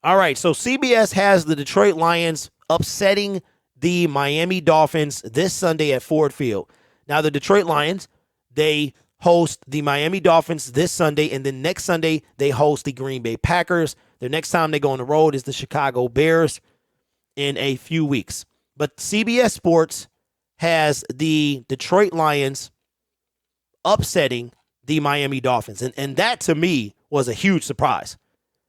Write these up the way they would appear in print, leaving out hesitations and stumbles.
All right, so CBS has the Detroit Lions upsetting the Miami Dolphins this Sunday at Ford Field. Now, the Detroit Lions, they host the Miami Dolphins this Sunday, and then next Sunday they host the Green Bay Packers. The next time they go on the road is the Chicago Bears in a few weeks. But CBS Sports has the Detroit Lions upsetting the Miami Dolphins. And that, to me, was a huge surprise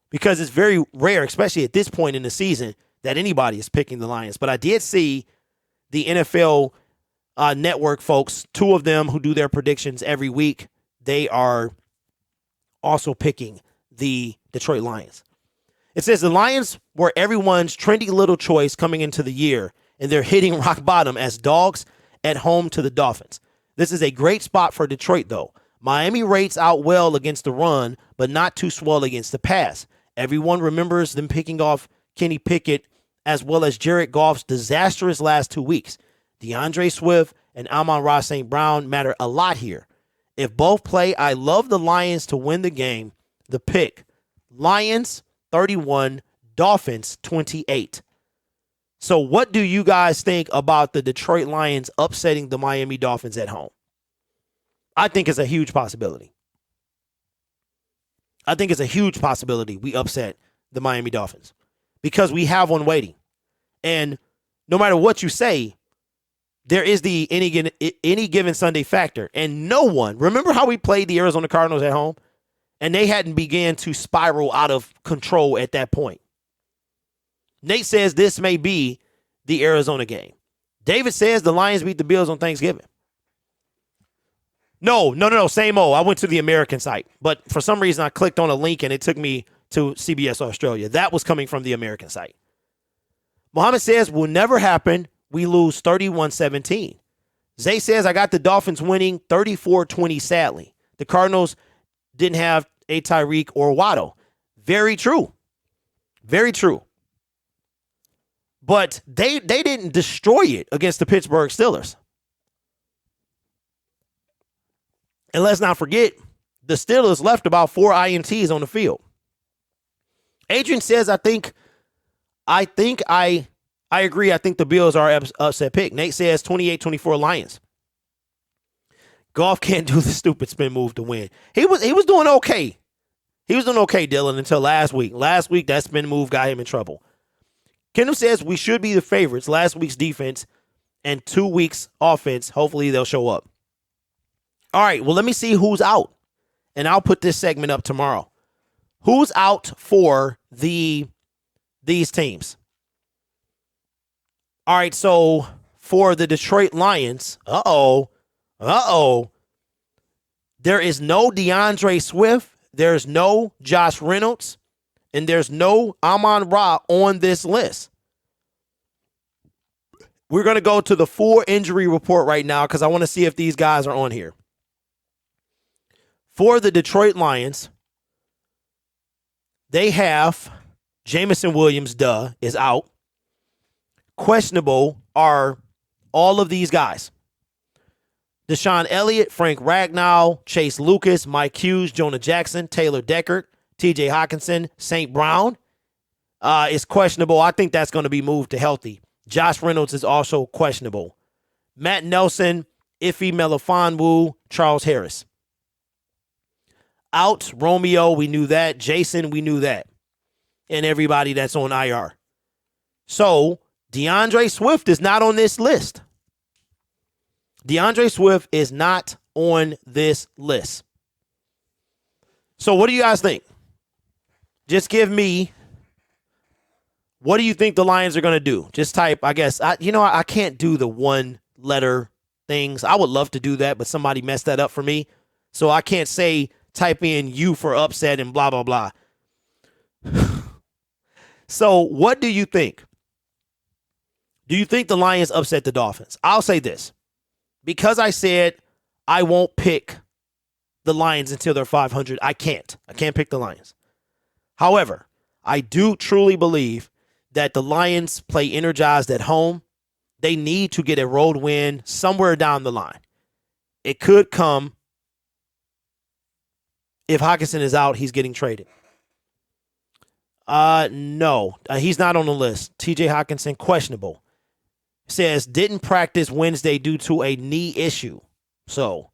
because it's very rare, especially at this point in the season, that anybody is picking the Lions. But I did see the NFL network folks, two of them who do their predictions every week, they are also picking the Detroit Lions. It says the Lions were everyone's trendy little choice coming into the year, and they're hitting rock bottom as dogs at home to the Dolphins. This is a great spot for Detroit, though. Miami rates out well against the run, but not too swell against the pass. Everyone remembers them picking off Kenny Pickett as well as Jared Goff's disastrous last 2 weeks. DeAndre Swift and Amon-Ra St. Brown matter a lot here. If both play, I love the Lions to win the game. The pick, Lions 31, Dolphins 28. So what do you guys think about the Detroit Lions upsetting the Miami Dolphins at home? I think it's a huge possibility. I think it's a huge possibility we upset the Miami Dolphins because we have one waiting. And no matter what you say, there is the any given Sunday factor. And no one, remember how we played the Arizona Cardinals at home? And they hadn't began to spiral out of control at that point. Nate says this may be the Arizona game. David says the Lions beat the Bills on Thanksgiving. No. Same old. I went to the American site. But for some reason, I clicked on a link and it took me to CBS Australia. That was coming from the American site. Mohammed says will never happen. We lose 31-17. Zay says I got the Dolphins winning 34-20 sadly. The Cardinals didn't have a Tyreek or Waddle. Very true. Very true. But they didn't destroy it against the Pittsburgh Steelers. And let's not forget, the Steelers left about 4 INTs on the field. Adrian says, I agree. I think the Bills are upset pick. Nate says 28-24 Lions. Goff can't do the stupid spin move to win. He was doing okay. He was doing okay, Dylan, until last week. Last week, that spin move got him in trouble. Kendall says we should be the favorites. Last week's defense and 2 weeks offense. Hopefully they'll show up. All right, well, let me see who's out. And I'll put this segment up tomorrow. Who's out for these teams? All right, so for the Detroit Lions, there is no DeAndre Swift, there's no Josh Reynolds, and there's no Amon-Ra on this list. We're going to go to the full injury report right now because I want to see if these guys are on here. For the Detroit Lions, they have Jameson Williams, is out. Questionable are all of these guys. Deshaun Elliott, Frank Ragnow, Chase Lucas, Mike Hughes, Jonah Jackson, Taylor Deckard, TJ Hawkinson, St. Brown is questionable. I think that's going to be moved to healthy. Josh Reynolds is also questionable. Matt Nelson, Ife Melifonwu, Charles Harris. Out, Romeo, we knew that. Jason, we knew that. And everybody that's on IR. So, DeAndre Swift is not on this list. DeAndre Swift is not on this list. So what do you guys think? Just give me, what do you think the Lions are going to do? Just type, I guess. I can't do the one letter things. I would love to do that, but somebody messed that up for me. So I can't say type in U for upset and blah, blah, blah. So what do you think? Do you think the Lions upset the Dolphins? I'll say this. Because I said I won't pick the Lions until they're 500, I can't. I can't pick the Lions. However, I do truly believe that the Lions play energized at home. They need to get a road win somewhere down the line. It could come if Hawkinson is out, he's getting traded. No, he's not on the list. TJ Hawkinson, questionable. Says didn't practice Wednesday due to a knee issue. So,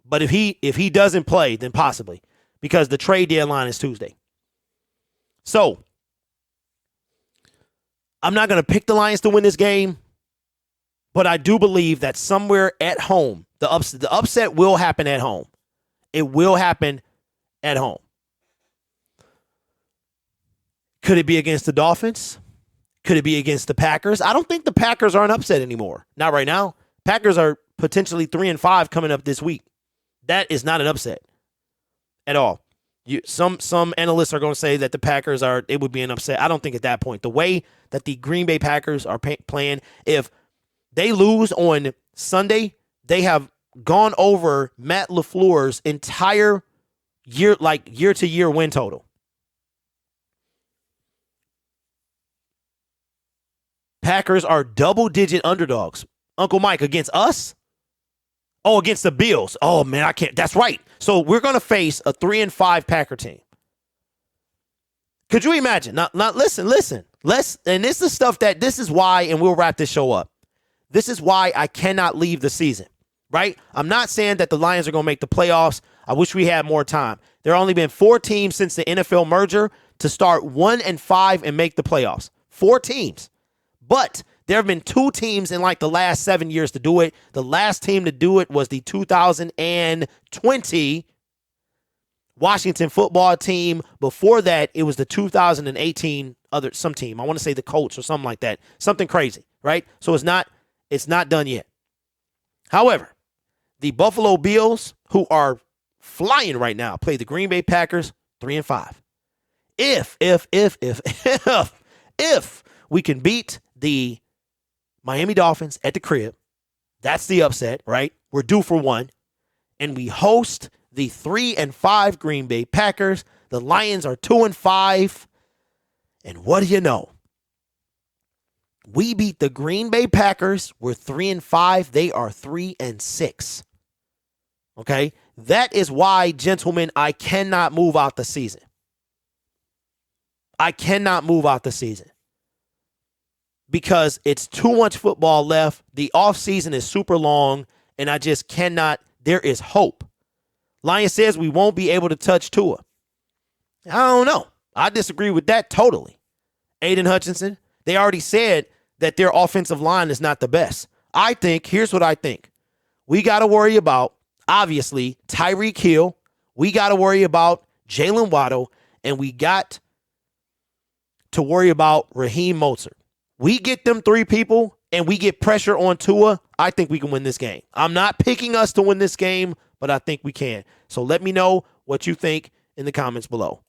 but if he doesn't play, then possibly, because the trade deadline is Tuesday. So, I'm not going to pick the Lions to win this game, but I do believe that somewhere at home, the upset will happen at home. It will happen at home. Could it be against the Dolphins? Could it be against the Packers? I don't think the Packers are an upset anymore. Not right now. Packers are potentially 3-5 coming up this week. That is not an upset at all. Some analysts are going to say that the Packers it would be an upset. I don't think at that point. The way that the Green Bay Packers are playing, if they lose on Sunday, they have gone over Matt LaFleur's entire year-to-year win total. Packers are double-digit underdogs. Uncle Mike, against us? Oh, against the Bills. Oh, man, I can't. That's right. So we're going to face a 3-5 Packer team. Could you imagine? Now listen. And this is stuff this is why, and we'll wrap this show up. This is why I cannot leave the season, right? I'm not saying that the Lions are going to make the playoffs. I wish we had more time. There have only been 4 teams since the NFL merger to start 1-5 and make the playoffs. 4 teams. But there have been 2 teams in like the last 7 years to do it. The last team to do it was the 2020 Washington football team. Before that, it was the 2018 some team. I want to say the Colts or something like that. Something crazy, right? So it's not done yet. However, the Buffalo Bills, who are flying right now, play the Green Bay Packers 3-5. If we can beat the Miami Dolphins at the crib, that's the upset, right? We're due for one. And we host the 3-5 Green Bay Packers. The Lions are 2-5. And what do you know? We beat the Green Bay Packers. We're 3-5. They are 3-6. Okay? That is why, gentlemen, I cannot move out the season. I cannot move out the season. Because it's too much football left. The offseason is super long, and I just cannot. There is hope. Lions says we won't be able to touch Tua. I don't know. I disagree with that totally. Aiden Hutchinson, they already said that their offensive line is not the best. Here's what I think. We got to worry about, obviously, Tyreek Hill. We got to worry about Jalen Waddle, and we got to worry about Raheem Mostert. We get them 3 people and we get pressure on Tua, I think we can win this game. I'm not picking us to win this game, but I think we can. So let me know what you think in the comments below.